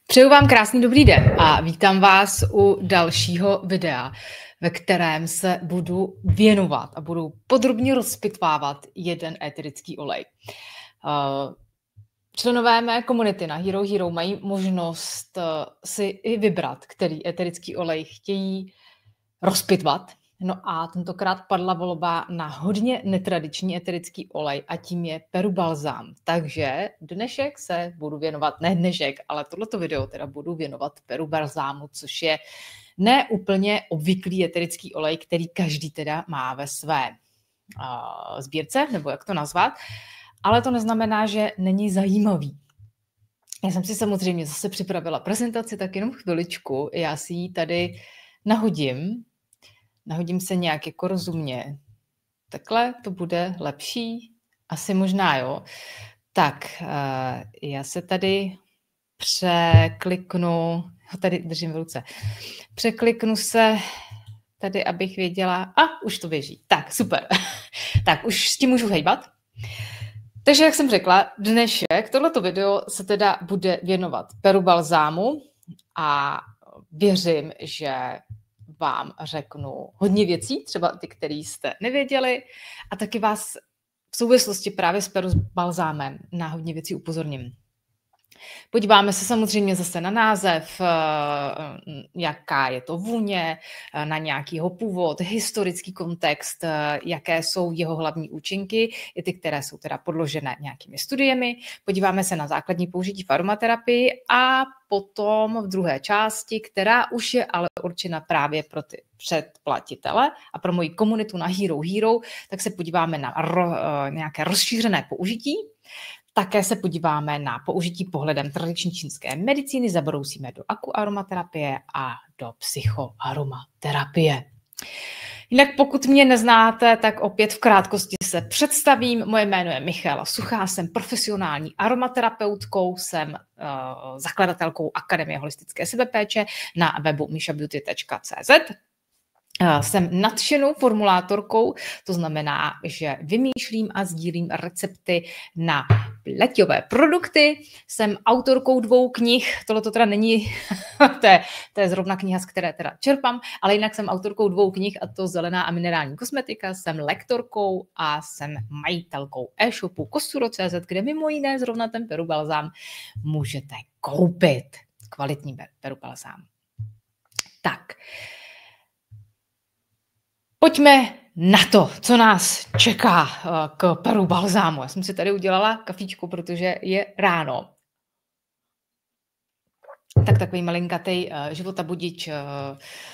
Přeju vám krásný dobrý den a vítám vás u dalšího videa, ve kterém se budu věnovat a budu podrobně rozpitvávat jeden eterický olej. Členové mé komunity na Hero Hero mají možnost si i vybrat, který eterický olej chtějí rozpitvat. No a tentokrát padla volba na hodně netradiční eterický olej a tím je Peru balzám. Takže dnešek se budu věnovat, ne dnešek, ale tohleto video teda budu věnovat Peru balzámu, což je neúplně obvyklý eterický olej, který každý teda má ve své sbírce, nebo jak to nazvat, ale to neznamená, že není zajímavý. Já jsem si samozřejmě zase připravila prezentaci, tak jenom chviličku, já si ji tady nahodím se nějak jako rozumně. Takhle to bude lepší? Asi možná, jo. Tak, já se tady překliknu, tady držím v ruce, překliknu se tady, abych věděla, už to běží. Tak, super. Tak, už s tím můžu hejbat. Takže, jak jsem řekla, dnešek, tohleto video se teda bude věnovat Peru balzámu a věřím, že vám řeknu hodně věcí, třeba ty, které jste nevěděli, a taky vás v souvislosti právě s Peru balzámem na hodně věcí upozorním. Podíváme se samozřejmě zase na název, jaká je to vůně, na nějaký jeho původ, historický kontext, jaké jsou jeho hlavní účinky, i ty, které jsou teda podložené nějakými studiemi. Podíváme se na základní použití v aromaterapii a potom v druhé části, která už je ale určena právě pro ty předplatitele a pro moji komunitu na Hero Hero, tak se podíváme na nějaké rozšířené použití. Také se podíváme na použití pohledem tradiční čínské medicíny, zabrousíme do akuaromaterapie a do psychoaromaterapie. Jinak pokud mě neznáte, tak opět v krátkosti se představím. Moje jméno je Michaela Suchá, jsem profesionální aromaterapeutkou, jsem zakladatelkou Akademie holistické sebepéče na webu mishabeauty.cz. Jsem nadšenou formulátorkou, to znamená, že vymýšlím a sdílím recepty na pleťové produkty. Jsem autorkou 2 knih, tohle to teda není, to je zrovna kniha, z které teda čerpám, ale jinak jsem autorkou 2 knih, a to Zelená a minerální kosmetika, jsem lektorkou a jsem majitelkou e-shopu Kosuro.cz, kde mimo jiné zrovna ten Peru balzám můžete koupit. Kvalitní Peru balzám. Tak. Pojďme na to, co nás čeká k Peru balzámu. Já jsem si tady udělala kafíčko, protože je ráno. Tak takový malinkatej životabudič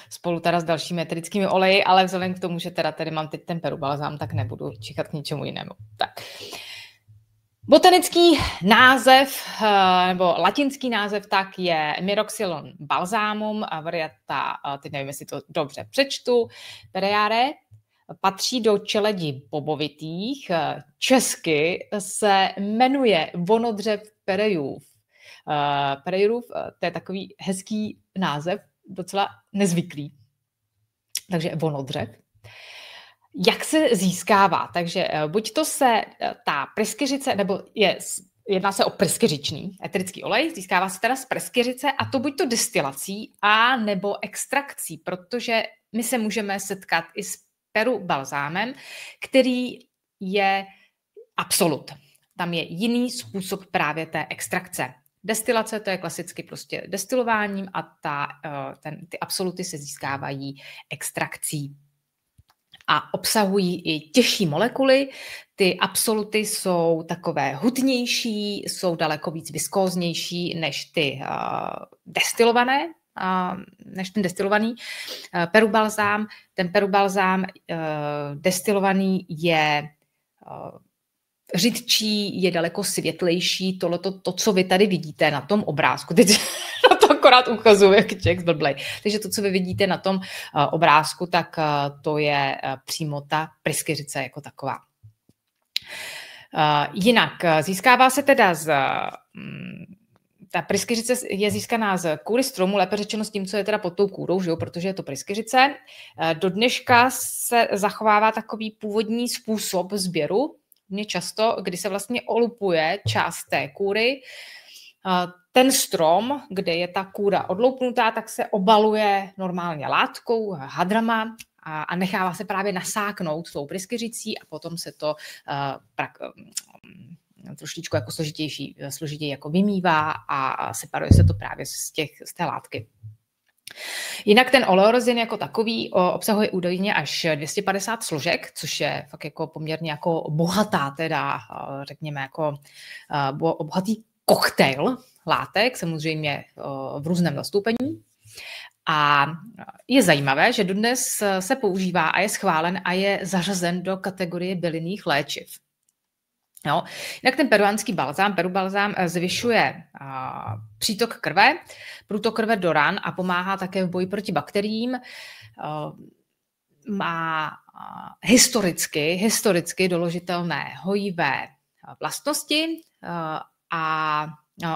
spolu teda s dalšími eterickými oleji, ale vzhledem k tomu, že teda tady mám teď ten Peru balzám, tak nebudu čekat k ničemu jinému. Tak. Botanický název, nebo latinský název, tak je Myroxylon balsamum a varieta, teď nevím, jestli to dobře přečtu, Pereare, patří do čeledi bobovitých. Česky se jmenuje vonodřev perejův. Perejův, to je takový hezký název, docela nezvyklý. Takže vonodřev. Jak se získává? Takže buď to se ta pryskyřice, nebo jedná se o pryskyřičný eterický olej, získává se teda z pryskyřice a to buď to destilací a nebo extrakcí, protože my se můžeme setkat i s Peru balzámem, který je absolut. Tam je jiný způsob právě té extrakce. Destilace, to je klasicky prostě destilováním a ty absoluty se získávají extrakcí. A obsahují i těžší molekuly. Ty absoluty jsou takové hutnější, jsou daleko víc viskóznější než ty destilované, než ten destilovaný Peru balzám. Ten Peru balzám destilovaný je řidčí, je daleko světlejší. To, co vy tady vidíte na tom obrázku, teď na to akorát ukazuju, jak člověk zblblej. Takže to, co vy vidíte na tom obrázku, tak to je přímo ta pryskyřice jako taková. Jinak získává se teda ta pryskyřice je získaná z kůry stromu, lépe řečeno s tím, co je teda pod tou kůrou, že jo? Protože je to pryskyřice. Do dneška se zachovává takový původní způsob sběru, často, kdy se vlastně olupuje část té kůry, Ten strom, kde je ta kůra odloupnutá, tak se obaluje normálně látkou, hadrama a nechává se právě nasáknout tou pryskyřicí a potom se to trošičku jako složitěji jako vymývá a separuje se to právě z té látky. Jinak ten oleorozin jako takový obsahuje údajně až 250 složek, což je fakt jako poměrně jako bohatá, teda řekněme jako bohatý koktejl látek, samozřejmě v různém zastoupení. A je zajímavé, že dodnes se používá a je schválen a je zařazen do kategorie bylinných léčiv. No, jinak ten peruánský balzám, perubalzám zvyšuje přítok krve, průtok krve do ran a pomáhá také v boji proti bakteriím. Má historicky doložitelné hojivé vlastnosti a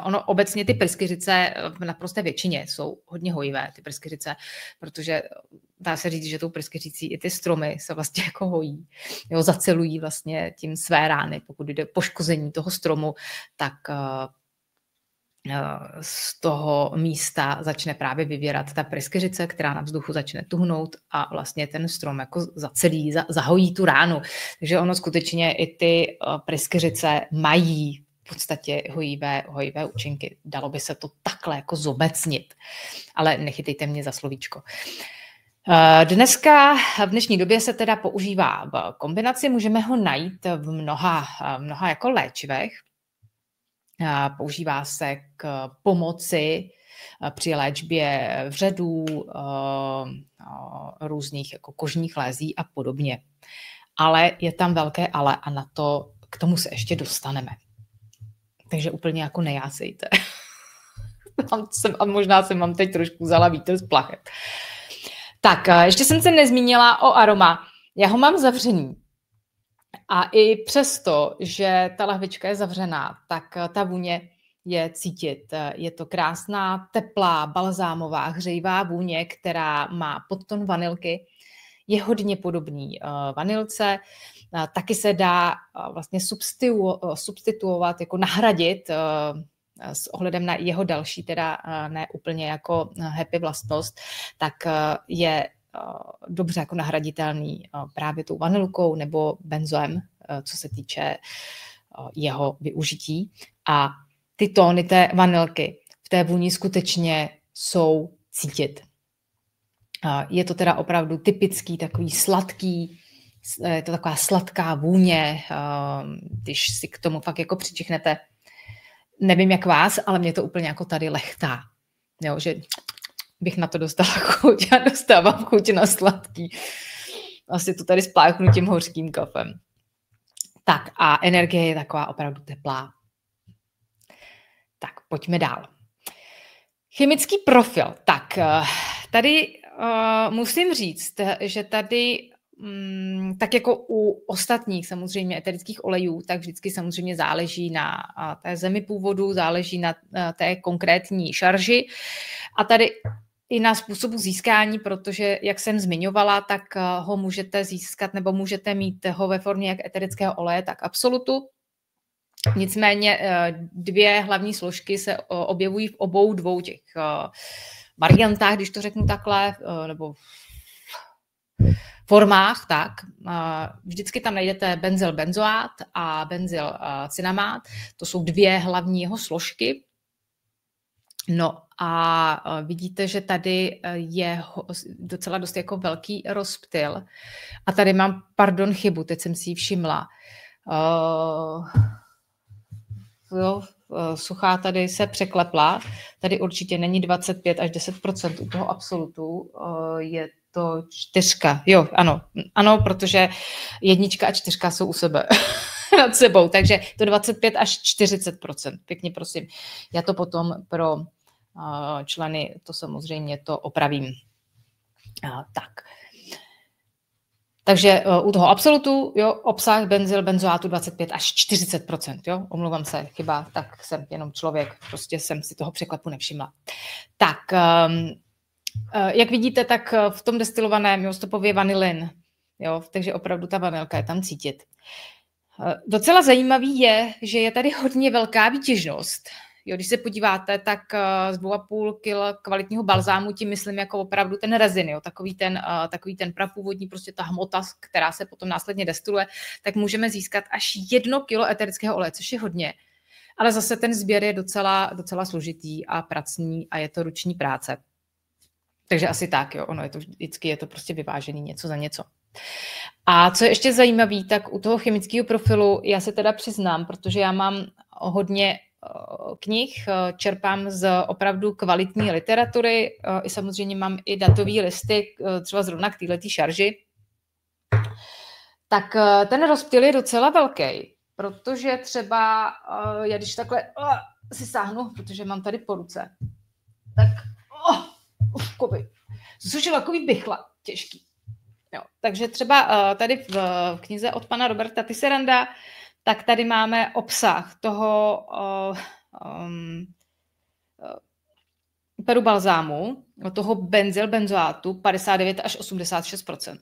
ono obecně ty pryskyřice v naprosté většině jsou hodně hojivé, ty pryskyřice, protože dá se říct, že tou pryskyřicí i ty stromy se vlastně jako hojí. Jo, zacelují vlastně tím své rány. Pokud jde poškození toho stromu, tak z toho místa začne právě vyvěrat ta pryskyřice, která na vzduchu začne tuhnout a vlastně ten strom jako zacelí, zahojí tu ránu. Takže ono skutečně i ty pryskyřice mají v podstatě hojivé účinky. Dalo by se to takhle jako zobecnit, ale nechytejte mě za slovíčko. V dnešní době se teda používá v kombinaci, můžeme ho najít v mnoha jako léčivech. Používá se k pomoci při léčbě vředů, různých jako kožních lézí a podobně. Ale je tam velké ale a k tomu se ještě dostaneme. Takže úplně jako nejásejte. A možná jsem vám teď trošku vzala vítr z plachet. Tak, ještě jsem se nezmínila o aroma. Já ho mám zavřený. A i přesto, že ta lahvička je zavřená, tak ta vůně je cítit. Je to krásná, teplá, balzámová, hřejivá vůně, která má podton vanilky. Je hodně podobný vanilce. Taky se dá vlastně substituovat, jako nahradit s ohledem na jeho další, teda ne úplně jako happy vlastnost, tak je dobře jako nahraditelný právě tou vanilkou nebo benzoem, co se týče jeho využití. A ty tóny té vanilky v té vůni skutečně jsou cítit. Je to teda opravdu typický, takový sladký, je to taková sladká vůně, když si k tomu fakt jako přičichnete. Nevím jak vás, ale mě to úplně jako tady lechtá. Jo, že bych na to dostala chuť. Já dostávám chuť na sladký. Asi to tady spláchnu tím hořkým kafem. Tak a energie je taková opravdu teplá. Tak pojďme dál. Chemický profil. Tak tady musím říct, že tady tak jako u ostatních samozřejmě eterických olejů, tak vždycky samozřejmě záleží na té zemi původu, záleží na té konkrétní šarži a tady i na způsobu získání, protože, jak jsem zmiňovala, tak ho můžete získat nebo můžete mít ho ve formě jak eterického oleje, tak absolutu. Nicméně dvě hlavní složky se objevují v obou dvou těch variantách, když to řeknu takhle, nebo formách, tak vždycky tam najdete benzylbenzoát a benzylcinamát. To jsou dvě hlavní jeho složky. No a vidíte, že tady je docela dost jako velký rozptyl. A tady mám, chybu, teď jsem si ji všimla. Suchá tady se překlepla. Tady určitě není 25 až 10% u toho absolutu. Je to 4. Jo, ano, protože 1 a 4 jsou u sebe nad sebou, takže to 25 až 40%. Pěkně prosím. Já to potom pro členy, to samozřejmě to opravím. Tak. Takže u toho absolutu, jo, obsah benzylbenzoátu 25 až 40%, jo, omlouvám se, chyba, tak jsem jenom člověk, prostě jsem si toho překlepu nevšimla. Tak, jak vidíte, tak v tom destilovaném, jo, stopově vanilin, jo, takže opravdu ta vanilka je tam cítit. Docela zajímavý je, že je tady hodně velká výtěžnost, Jo, když se podíváte, tak z 2,5 kg kvalitního balzámu, tím myslím jako opravdu ten rezin, jo, takový ten prapůvodní, prostě ta hmota, která se potom následně destiluje, tak můžeme získat až 1 kilo eterického oleje, což je hodně. Ale zase ten sběr je docela složitý a pracný a je to ruční práce. Takže asi tak, jo, ono je to vždycky, je to prostě vyvážený něco za něco. A co je ještě zajímavé, tak u toho chemického profilu já se teda přiznám, protože já mám hodně knih, čerpám z opravdu kvalitní literatury, i samozřejmě mám i datové listy, třeba zrovna k této šarži, tak ten rozptyl je docela velký, protože třeba já když takhle si sáhnu, protože mám tady po ruce, tak což je takový bychla těžký. Jo, takže třeba tady v knize od pana Roberta Tisseranda, tak tady máme obsah toho perubalzámu, toho benzylbenzoátu 59 až 86%.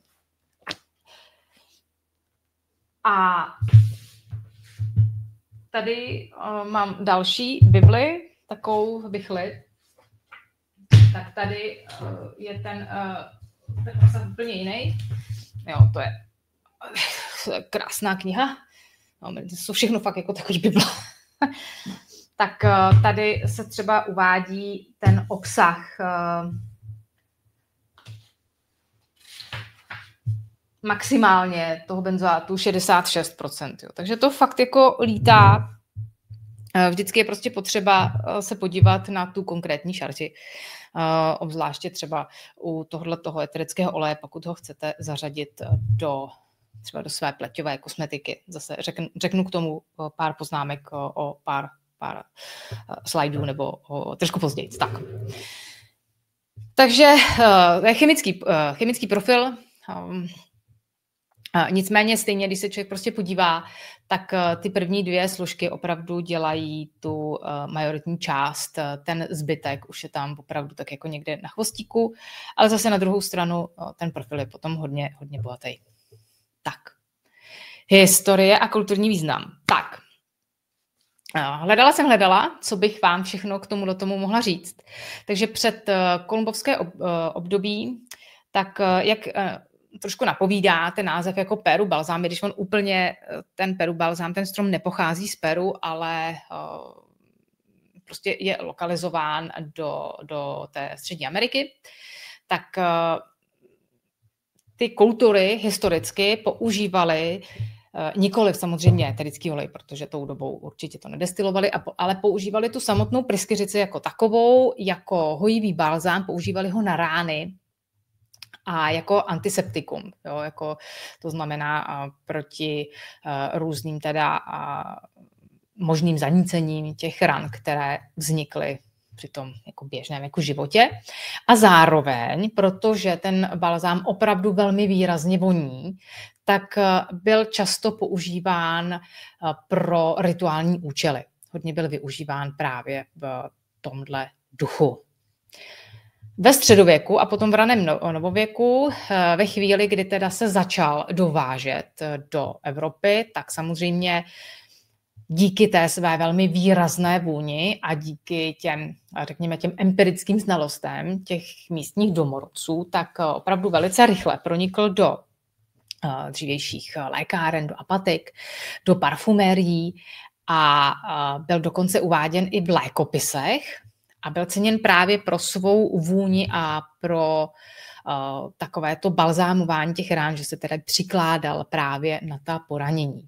A tady mám další bibli, takovou bychli. Tak tady je ten obsah úplně jiný. Jo, to je krásná kniha. No, to jsou všechno fakt jako takový bible. Tak tady se třeba uvádí ten obsah maximálně toho benzoátu 66%. Jo. Takže to fakt jako lítá. Vždycky je prostě potřeba se podívat na tu konkrétní šarži. Obzvláště třeba u tohoto eterického oleje, pokud ho chcete zařadit třeba do své pleťové kosmetiky. Zase řeknu k tomu pár poznámek o pár slajdů nebo trošku později. Tak. Takže chemický profil. Nicméně stejně, když se člověk prostě podívá, tak ty první 2 složky opravdu dělají tu majoritní část. Ten zbytek už je tam opravdu tak jako někde na chvostíku, ale zase na druhou stranu ten profil je potom hodně bohatý. Tak. Historie a kulturní význam. Tak. Hledala, co bych vám všechno k tomu mohla říct. Takže před kolumbovské období, tak jak trošku napovídá ten název jako Peru balzám, když on úplně ten Peru balzám, ten strom nepochází z Peru, ale prostě je lokalizován do té Střední Ameriky, tak ty kultury historicky používaly nikoliv samozřejmě eterický olej, protože tou dobou určitě to nedestilovali, ale používali tu samotnou pryskyřici jako takovou, jako hojivý balzám, používali ho na rány a jako antiseptikum, jo, jako to znamená proti různým teda možným zanícením těch ran, které vznikly při tom jako běžném jako životě. A zároveň, protože ten balzám opravdu velmi výrazně voní, tak byl často používán pro rituální účely. Hodně byl využíván právě v tomhle duchu. Ve středověku a potom v raném novověku, ve chvíli, kdy teda se začal dovážet do Evropy, tak samozřejmě díky té své velmi výrazné vůni a díky těm empirickým znalostem těch místních domorodců, tak opravdu velice rychle pronikl do dřívějších lékáren, do apatik, do parfumérií a byl dokonce uváděn i v lékopisech a byl ceněn právě pro svou vůni a pro takovéto balzámování těch rán, že se teda přikládal právě na ta poranění.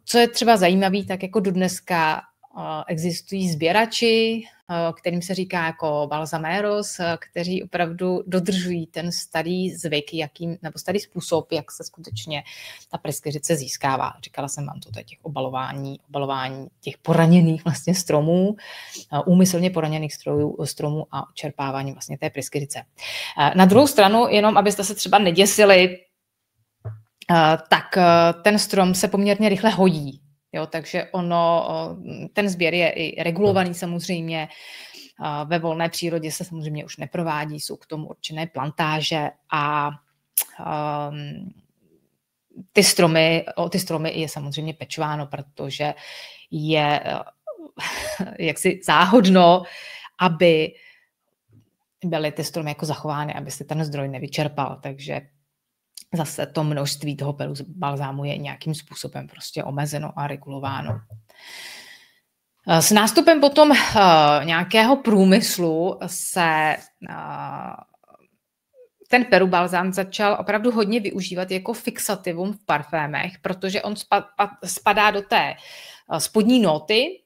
Co je třeba zajímavé, tak jako dodneska existují sběrači, kterým se říká jako balzameros, kteří opravdu dodržují ten starý zvyk, nebo starý způsob, jak se skutečně ta pryskyřice získává. Říkala jsem vám to těch obalování těch poraněných vlastně stromů, úmyslně poraněných stromů a čerpávání vlastně té pryskyřice. Na druhou stranu, jenom abyste se třeba neděsili, tak ten strom se poměrně rychle hodí. Jo, takže ten sběr je i regulovaný samozřejmě. Ve volné přírodě se samozřejmě už neprovádí, jsou k tomu určené plantáže a ty stromy je samozřejmě pečováno, protože je jaksi záhodno, aby byly ty stromy jako zachovány, aby se ten zdroj nevyčerpal. Takže zase to množství toho peru balzámu je nějakým způsobem prostě omezeno a regulováno. S nástupem potom nějakého průmyslu se ten peru balzám začal opravdu hodně využívat jako fixativum v parfémech, protože on spadá do té spodní nóty,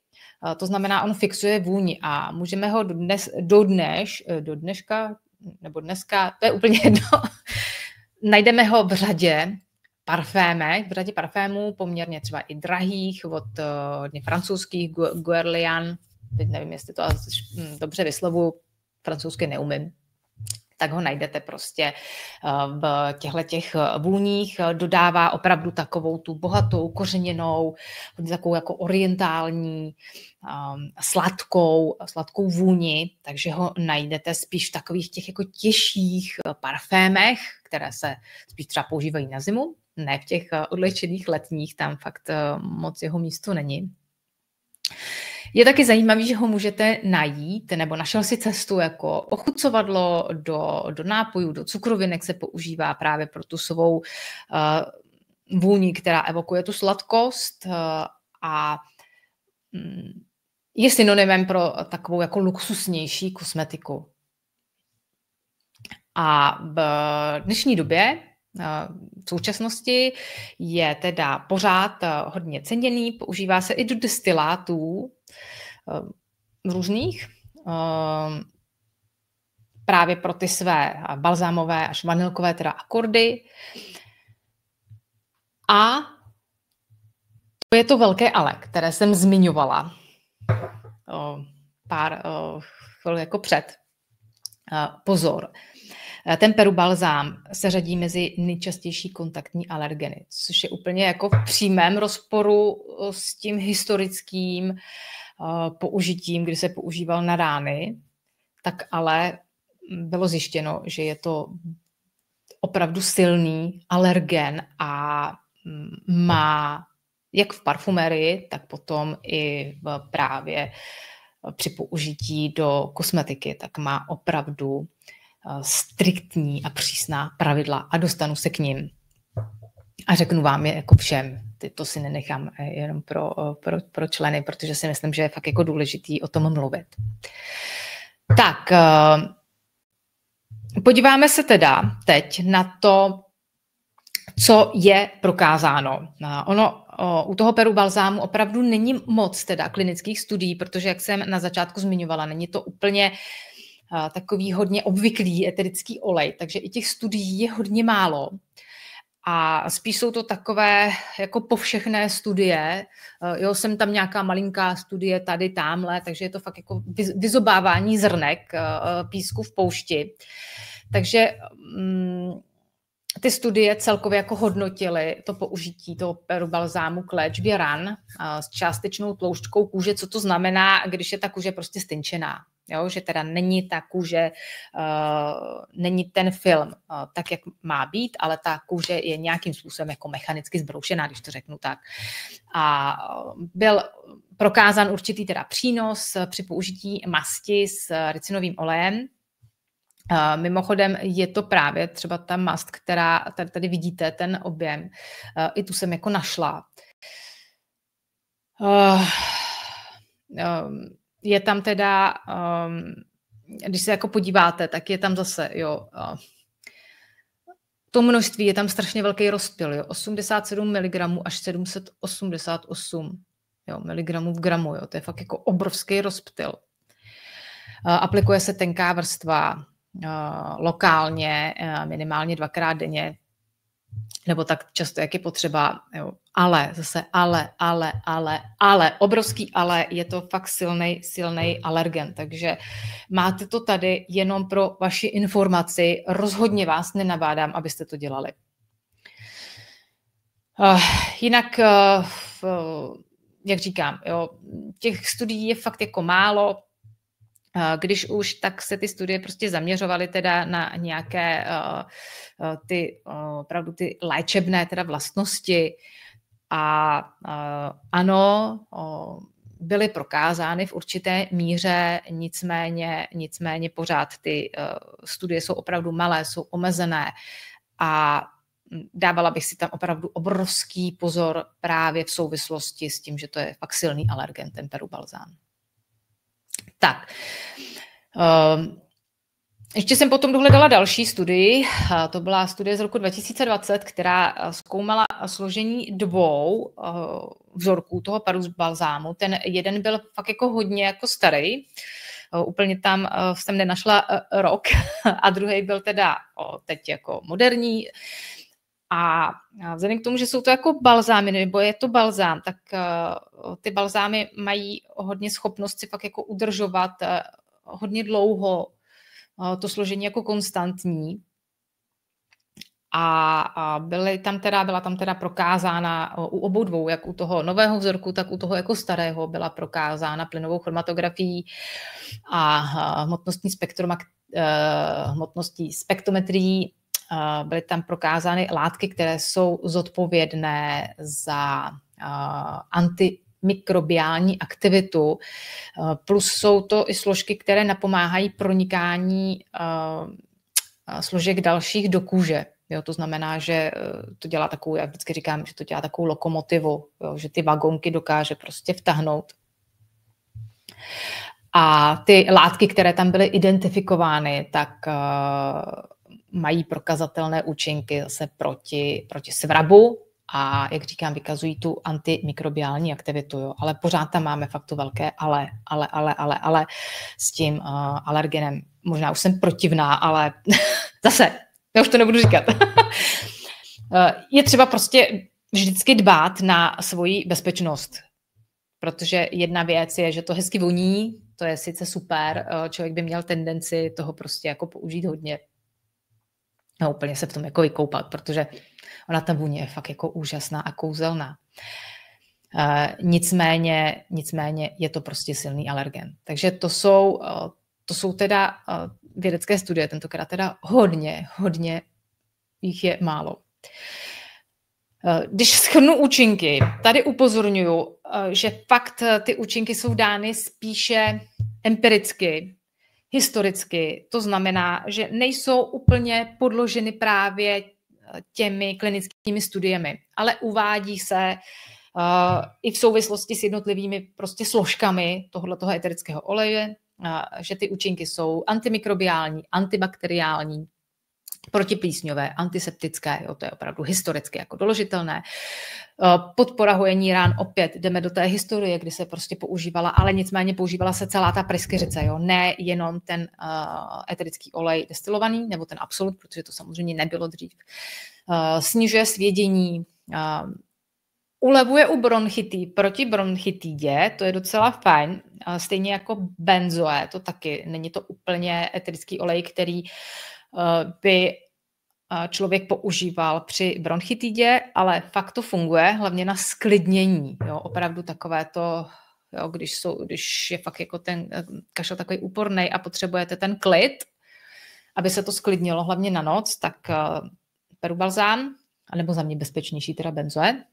to znamená, on fixuje vůni a můžeme ho do dneška, nebo dneska, to je úplně jedno, najdeme ho v řadě parfémů, poměrně třeba i drahých, od hodně francouzských, Guerlain, teď nevím, jestli to dobře vyslovuju, francouzsky neumím, tak ho najdete prostě v těch vůních. Dodává opravdu takovou tu bohatou, kořeněnou, takovou jako orientální, sladkou vůni, takže ho najdete spíš v takových těch jako těžších parfémech, které se spíš třeba používají na zimu, ne v těch odlečených letních, tam fakt moc jeho místo není. Je taky zajímavý, že ho můžete najít, nebo našel si cestu jako ochucovadlo do nápojů, do cukrovinek se používá právě pro tu svou vůni, která evokuje tu sladkost a je synonymem pro takovou jako luxusnější kosmetiku. A v dnešní době, v současnosti, je teda pořád hodně ceněný, používá se i do destilátů různých, právě pro ty své balzámové až vanilkové teda akordy. A to je to velké ale, které jsem zmiňovala pár chvil jako před. Pozor. Ten peru balzám se řadí mezi nejčastější kontaktní alergeny, což je úplně jako v přímém rozporu s tím historickým použitím, kdy se používal na rány, tak ale bylo zjištěno, že je to opravdu silný alergen a má jak v parfumerii, tak potom i právě při použití do kosmetiky, tak má opravdu striktní a přísná pravidla a dostanu se k nim. A řeknu vám je jako všem. To si nenechám jenom pro členy, protože si myslím, že je fakt jako důležitý o tom mluvit. Tak, podíváme se teda teď na to, co je prokázáno. Ono u toho peru balzámu opravdu není moc teda klinických studií, protože, jak jsem na začátku zmiňovala, není to úplně takový hodně obvyklý eterický olej, takže i těch studií je hodně málo. A spíš jsou to takové jako povšechné studie. Jo, jsem tam nějaká malinká studie tady, tamhle, takže je to fakt jako vyzobávání zrnek písku v poušti. Takže ty studie celkově jako hodnotily to použití toho peru balzámu k léčbě ran s částečnou tloušťkou kůže. Co to znamená, když je ta kůže prostě stynčená? Jo, že teda není ta kůže, není ten film tak, jak má být, ale ta kůže je nějakým způsobem jako mechanicky zbroušená, když to řeknu tak. A byl prokázán určitý teda přínos při použití masti s ricinovým olejem. Mimochodem je to právě třeba ta mast, která tady vidíte, ten objem, i tu jsem jako našla. Je tam teda, když se jako podíváte, tak je tam zase, jo, to množství je tam strašně velký rozptyl, jo, 87 mg až 788 mg v gramu, jo, to je fakt jako obrovský rozptyl. Aplikuje se tenká vrstva lokálně, minimálně 2x denně, nebo tak často, jak je potřeba, jo. Ale, zase ale, obrovský ale, je to fakt silnej alergen, takže máte to tady jenom pro vaši informaci, rozhodně vás nenabádám, abyste to dělali. Jinak, jak říkám, jo, těch studií je fakt jako málo. Když už, tak se ty studie prostě zaměřovaly teda na nějaké opravdu ty léčebné teda vlastnosti. A ano, byly prokázány v určité míře, nicméně pořád ty studie jsou opravdu malé, jsou omezené a dávala bych si tam opravdu obrovský pozor právě v souvislosti s tím, že to je fakt silný alergen, ten perubalzán. Tak, ještě jsem potom dohledala další studii, to byla studie z roku 2020, která zkoumala složení 2 vzorků toho perubalzámu. Ten jeden byl fakt jako hodně jako starý, úplně tam jsem nenašla rok, a druhý byl teda teď jako moderní. A vzhledem k tomu, že jsou to jako balzámy, nebo je to balzám, tak ty balzámy mají hodně schopnost si fakt jako udržovat hodně dlouho to složení jako konstantní. A byla tam teda prokázána u obou dvou, jak u toho nového vzorku, tak u toho jako starého byla prokázána plynovou chromatografií a hmotnostní spektrometrií. Byly tam prokázány látky, které jsou zodpovědné za antimikrobiální aktivitu, plus jsou to i složky, které napomáhají pronikání složek dalších do kůže. Jo, to znamená, že to dělá takovou, já vždycky říkám, že to dělá takovou lokomotivu, jo, že ty vagonky dokáže prostě vtahnout. A ty látky, které tam byly identifikovány, tak mají prokazatelné účinky zase proti svrabu a, jak říkám, vykazují tu antimikrobiální aktivitu. Jo. Ale pořád tam máme fakt to velké ale s tím alergenem. Možná už jsem protivná, ale zase, já už to nebudu říkat. Je třeba prostě vždycky dbát na svoji bezpečnost, protože jedna věc je, že to hezky voní, to je sice super, člověk by měl tendenci toho prostě jako použít hodně. No, úplně se v tom jako vykoupat, protože ona ta vůně je fakt jako úžasná a kouzelná. Nicméně je to prostě silný alergen. Takže to jsou teda vědecké studie, tentokrát teda hodně jich je málo. Když shrnu účinky, tady upozorňuji, že fakt ty účinky jsou dány spíše empiricky, historicky. To znamená, že nejsou úplně podloženy právě těmi klinickými studiemi, ale uvádí se i v souvislosti s jednotlivými prostě složkami tohoto eterického oleje, že ty účinky jsou antimikrobiální, antibakteriální, protiplísňové, antiseptické, jo, to je opravdu historicky jako doložitelné. Podpora hojení rán, opět jdeme do té historie, kdy se prostě používala, ale nicméně používala se celá ta pryskyřice, jo, ne jenom ten eterický olej destilovaný, nebo ten absolut, protože to samozřejmě nebylo dřív. Snižuje svědění, ulevuje u bronchití, proti bronchitidě, to je docela fajn, stejně jako benzoé, to taky, není to úplně eterický olej, který by člověk používal při bronchitidě, ale fakt to funguje, hlavně na sklidnění. Jo, opravdu takové to, jo, když je fakt jako ten kašel takový úporný a potřebujete ten klid, aby se to sklidnilo, hlavně na noc, tak perubalzán, anebo za mě bezpečnější teda benzoé,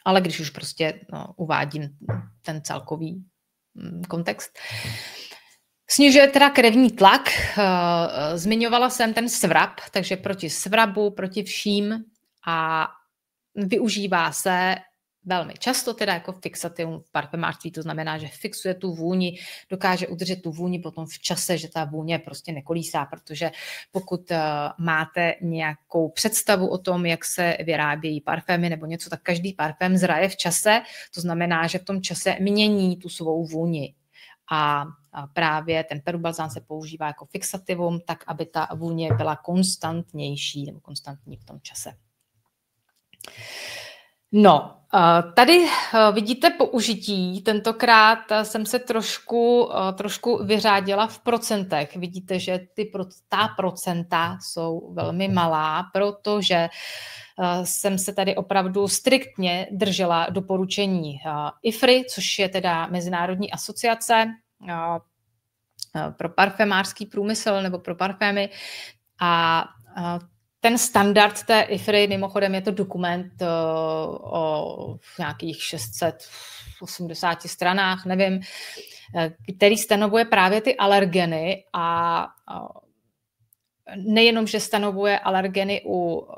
ale když už prostě uvádím ten celkový kontext. Snižuje teda krevní tlak, zmiňovala jsem ten svrab, takže proti svrabu, proti vším a využívá se velmi často teda jako fixativum v parfémářství, to znamená, že fixuje tu vůni, dokáže udržet tu vůni potom v čase, že ta vůně prostě nekolísá, protože pokud máte nějakou představu o tom, jak se vyrábějí parfémy nebo něco, tak každý parfém zraje v čase, to znamená, že v tom čase mění tu svou vůni. A právě ten perubalzán se používá jako fixativum, tak aby ta vůně byla konstantnější nebo konstantní v tom čase. No, tady vidíte použití, tentokrát jsem se trošku vyřádila v procentech. Vidíte, že ta procenta jsou velmi malá, protože jsem se tady opravdu striktně držela doporučení IFRI, což je teda Mezinárodní asociace pro parfémářský průmysl nebo pro parfémy a ten standard té IFRI, mimochodem je to dokument o nějakých 680 stranách, nevím, který stanovuje právě ty alergeny a nejenom, že stanovuje alergeny u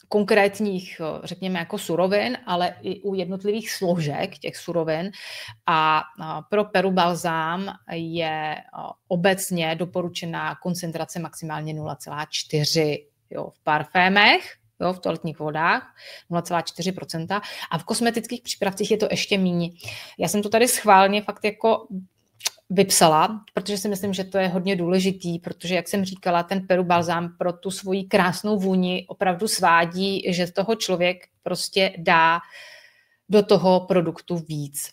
konkrétních, řekněme, jako surovin, ale i u jednotlivých složek těch surovin. A pro Peru balzám je obecně doporučená koncentrace maximálně 0,4 v parfémech, v toaletních vodách, 0,4%. A v kosmetických přípravcích je to ještě méně. Já jsem to tady schválně fakt jako vypsala, protože si myslím, že to je hodně důležitý, protože, jak jsem říkala, ten Peru balzám pro tu svoji krásnou vůni opravdu svádí, že toho člověk prostě dá do toho produktu víc.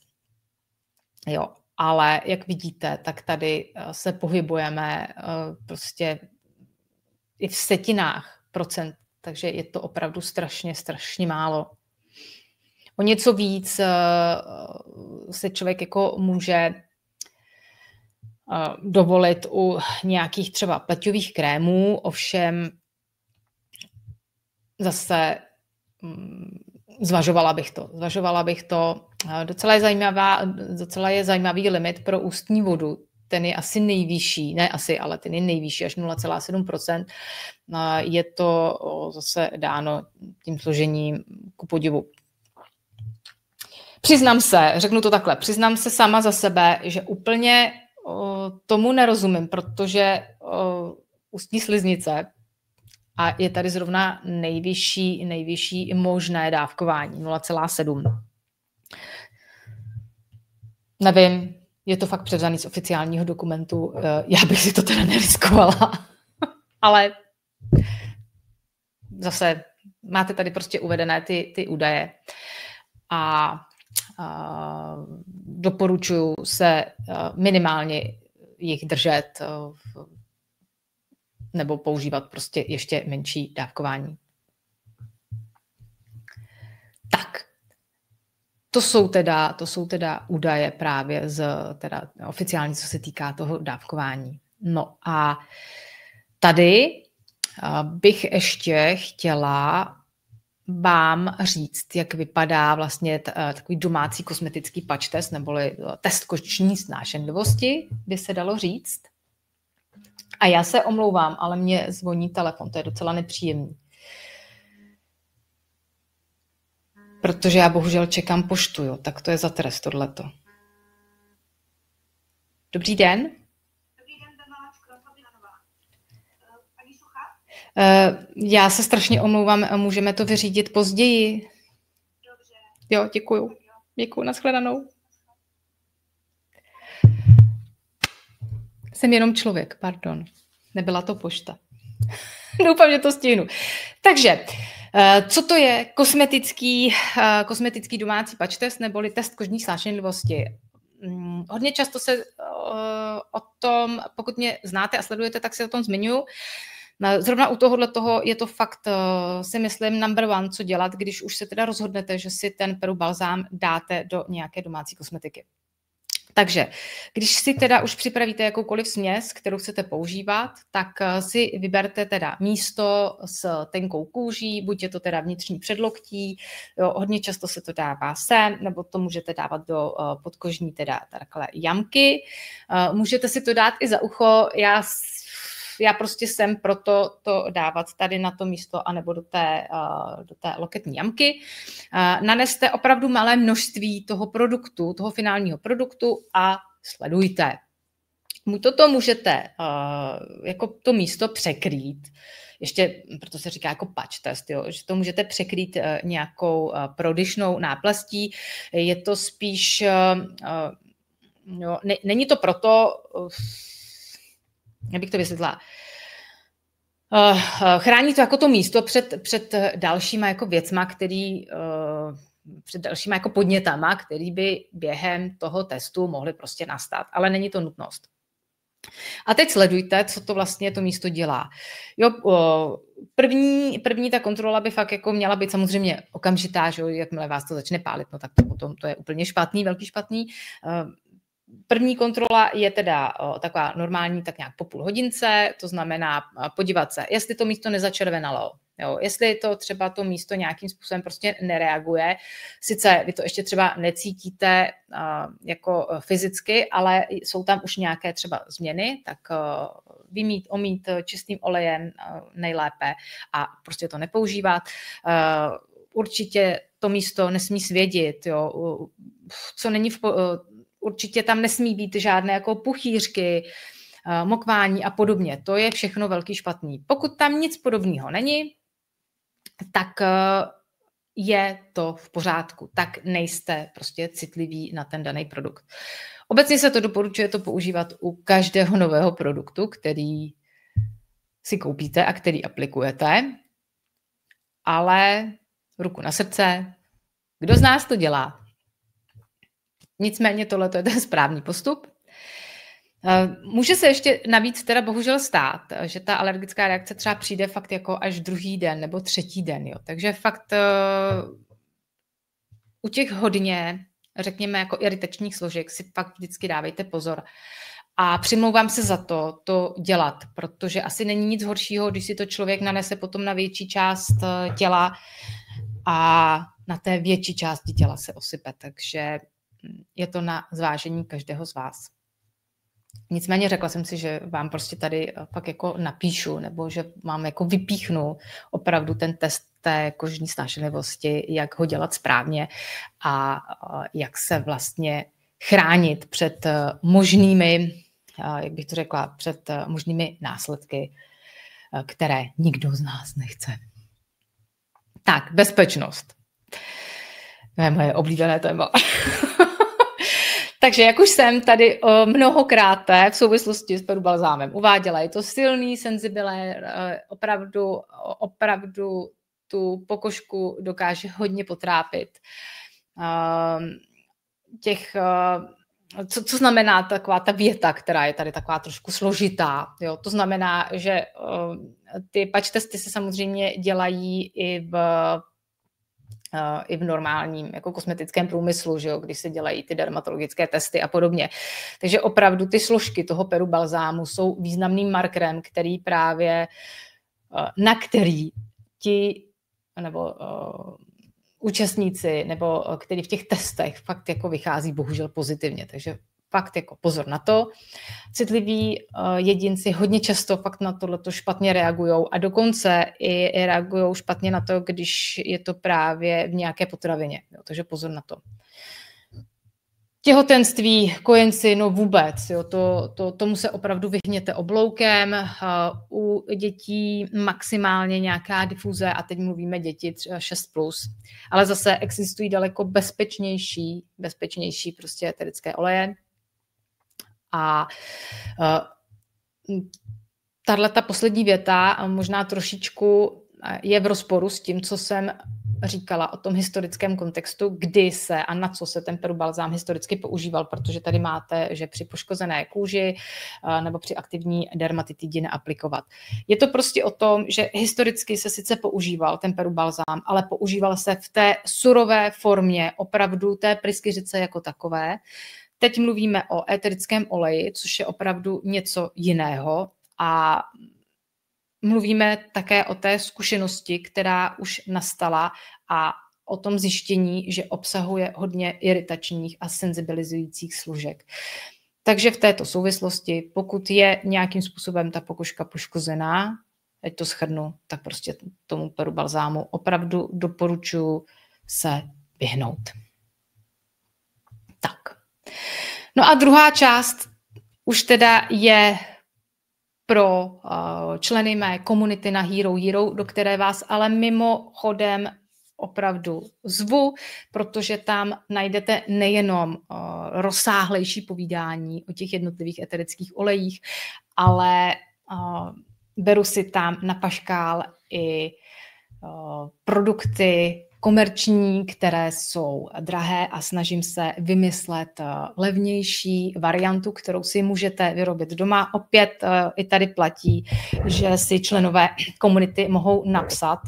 Jo, ale jak vidíte, tak tady se pohybujeme prostě i v setinách procent, takže je to opravdu strašně málo. O něco víc se člověk jako může dovolit u nějakých třeba pleťových krémů, ovšem zase zvažovala bych to. Docela je zajímavý limit pro ústní vodu. Ten je asi nejvyšší, ne asi, ale ten je nejvyšší, až 0,7%. Je to zase dáno tím složením ku podivu. Řeknu to takhle, přiznám se sama za sebe, že úplně tomu nerozumím, protože ústní sliznice a je tady zrovna nejvyšší možné dávkování, 0,7. Nevím, je to fakt převzaný z oficiálního dokumentu, já bych si to teda neriskovala, ale zase máte tady prostě uvedené ty údaje a doporučuji se minimálně jich držet nebo používat prostě ještě menší dávkování. Tak, to jsou teda údaje právě z teda oficiální, co se týká toho dávkování. No a tady bych ještě chtěla vám říct, jak vypadá vlastně takový domácí kosmetický patch test, neboli test kožní snášenlivosti, by se dalo říct. A já se omlouvám, ale mě zvoní telefon, to je docela nepříjemný. Protože já bohužel čekám poštu, jo, tak to je za trest tohleto. Dobrý den. Já se strašně omlouvám, můžeme to vyřídit později. Dobře. Jo, děkuju. Děkuju, nashledanou. Jsem jenom člověk, pardon. Nebyla to pošta. Doufám, že to stihnu. Takže, co to je kosmetický domácí patch test neboli test kožní snášenlivosti? Hodně často se o tom, pokud mě znáte a sledujete, tak se o tom zmiňuji. Zrovna u toho je to fakt, si myslím, number one, co dělat, když už se teda rozhodnete, že si ten Peru balzám dáte do nějaké domácí kosmetiky. Takže, když si teda už připravíte jakoukoliv směs, kterou chcete používat, tak si vyberte teda místo s tenkou kůží, buď je to teda vnitřní předloktí, jo, hodně často se to dává sem, nebo to můžete dávat do podkožní teda takhle jamky. Můžete si to dát i za ucho, já prostě jsem proto to dávat tady na to místo anebo do té loketní jamky. Naneste opravdu malé množství toho produktu, toho finálního produktu a sledujte. Toto můžete jako to místo překrýt. Ještě, proto se říká jako patch test, jo, že to můžete překrýt nějakou prodyšnou náplastí. Je to spíš, není to proto, jak bych to vysvětlila, chrání to jako to místo před dalšíma jako věcma, před dalšíma jako podnětama, který by během toho testu mohly prostě nastat, ale není to nutnost. A teď sledujte, co to vlastně to místo dělá. Jo, první ta kontrola by fakt jako měla být samozřejmě okamžitá, že jakmile vás to začne pálit, no tak to potom to je úplně špatný, velký špatný. První kontrola je teda taková normální, tak nějak po půl hodince, to znamená podívat se, jestli to místo nezačervenalo, jo, jestli to třeba to místo nějakým způsobem prostě nereaguje. Sice vy to ještě třeba necítíte jako fyzicky, ale jsou tam už nějaké třeba změny, tak omít čistým olejem nejlépe a prostě to nepoužívat. Určitě to místo nesmí svědit, jo. Co není určitě tam nesmí být žádné jako puchýřky, mokvání a podobně. To je všechno velký špatný. Pokud tam nic podobného není, tak je to v pořádku. Tak nejste prostě citliví na ten daný produkt. Obecně se to doporučuje to používat u každého nového produktu, který si koupíte a který aplikujete, ale ruku na srdce, kdo z nás to dělá? Nicméně tohle je ten správný postup. Může se ještě navíc teda bohužel stát, že ta alergická reakce třeba přijde fakt jako až druhý den nebo třetí den. Jo. Takže fakt u těch hodně, řekněme, jako iritačních složek si fakt vždycky dávejte pozor. A přimlouvám se za to dělat, protože asi není nic horšího, když si to člověk nanese potom na větší část těla a na té větší části těla se osype. Takže je to na zvážení každého z vás. Nicméně řekla jsem si, že vám prostě tady pak jako napíšu, nebo že vám jako vypíchnu opravdu ten test té kožní snášenlivosti, jak ho dělat správně a jak se vlastně chránit před možnými, jak bych to řekla, před možnými následky, které nikdo z nás nechce. Tak, bezpečnost. To je moje oblíbené téma. Takže jak už jsem tady mnohokrát v souvislosti s perubalzámem uváděla, je to silný senzibilér, opravdu tu pokožku dokáže hodně potrápit. Co znamená taková ta věta, která je tady taková trošku složitá. Jo? To znamená, že ty patch testy se samozřejmě dělají i v normálním jako kosmetickém průmyslu, že jo, když se dělají ty dermatologické testy a podobně. Takže opravdu ty složky toho perubalzámu jsou významným markerem, který právě, na který ti nebo účastníci, nebo který v těch testech fakt jako vychází bohužel pozitivně. Takže fakt jako pozor na to. Citliví jedinci hodně často fakt na tohleto špatně reagují a dokonce i reagují špatně na to, když je to právě v nějaké potravině. Jo, takže pozor na to. Těhotenství, kojenci, no vůbec, jo, tomu se opravdu vyhněte obloukem. U dětí maximálně nějaká difuze, a teď mluvíme děti 6+, ale zase existují daleko bezpečnější prostě eterické oleje. A tato poslední věta možná trošičku je v rozporu s tím, co jsem říkala o tom historickém kontextu, kdy se a na co se ten perubalzám historicky používal, protože tady máte, že při poškozené kůži nebo při aktivní dermatitidě neaplikovat. Je to prostě o tom, že historicky se sice používal ten perubalzám, ale používal se v té surové formě opravdu té pryskyřice jako takové. Teď mluvíme o eterickém oleji, což je opravdu něco jiného a mluvíme také o té zkušenosti, která už nastala a o tom zjištění, že obsahuje hodně iritačních a senzibilizujících složek. Takže v této souvislosti, pokud je nějakým způsobem ta pokožka poškozená, ať to shrnu, tak prostě tomu perubalzámu opravdu doporučuji se vyhnout. Tak. No a druhá část už teda je pro členy mé komunity na Hero, do které vás ale mimochodem opravdu zvu, protože tam najdete nejenom rozsáhlejší povídání o těch jednotlivých eterických olejích, ale beru si tam na paškál i produkty komerční, které jsou drahé a snažím se vymyslet levnější variantu, kterou si můžete vyrobit doma. Opět i tady platí, že si členové komunity mohou napsat,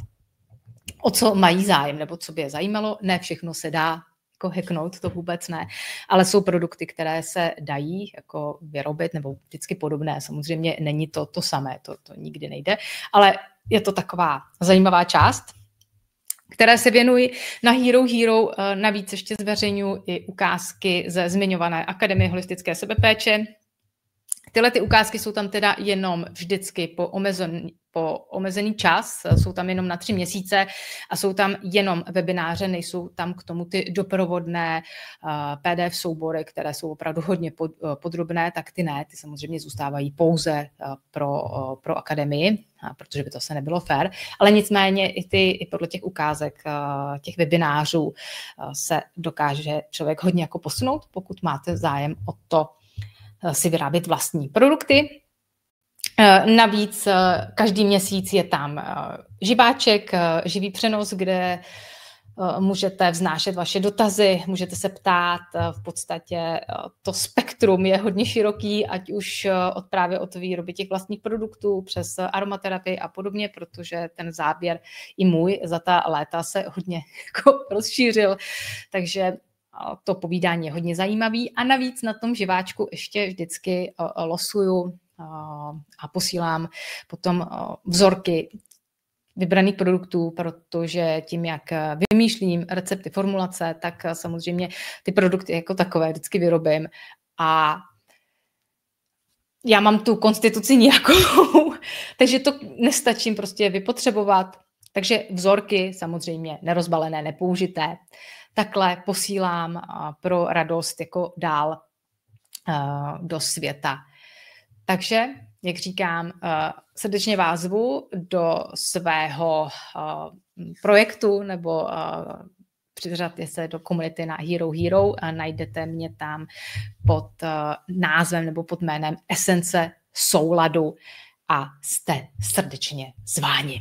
o co mají zájem nebo co by je zajímalo. Ne všechno se dá jako hacknout, to vůbec ne, ale jsou produkty, které se dají jako vyrobit nebo vždycky podobné. Samozřejmě není to to samé, to nikdy nejde, ale je to taková zajímavá část, které se věnují na Hero Hero. Navíc ještě zveřejňuji i ukázky ze zmiňované Akademie holistické sebepéče. Tyhle ty ukázky jsou tam teda jenom vždycky po omezený čas, jsou tam jenom na 3 měsíce a jsou tam jenom webináře, nejsou tam k tomu ty doprovodné PDF soubory, které jsou opravdu hodně podrobné, tak ty ne, ty samozřejmě zůstávají pouze pro akademii, protože by to se nebylo fér, ale nicméně i podle těch ukázek, těch webinářů se dokáže člověk hodně jako posunout, pokud máte zájem o to si vyrábět vlastní produkty. Navíc každý měsíc je tam živáček, živý přenos, kde můžete vznášet vaše dotazy, můžete se ptát, v podstatě to spektrum je hodně široký, ať už právě od výroby těch vlastních produktů přes aromaterapii a podobně, protože ten záběr i můj za ta léta se hodně jako rozšířil, takže to povídání je hodně zajímavý a navíc na tom živáčku ještě vždycky losuju a posílám potom vzorky vybraných produktů, protože tím, jak vymýšlím recepty, formulace, tak samozřejmě ty produkty jako takové vždycky vyrobím a já mám tu konstituci nějakou, takže to nestačím prostě vypotřebovat, takže vzorky samozřejmě nerozbalené, nepoužité, takhle posílám pro radost jako dál do světa. Takže, jak říkám, srdečně vás zvu do svého projektu nebo přiřadte se do komunity na Hero Hero a najdete mě tam pod názvem nebo pod jménem Esence souladu a jste srdečně zváni.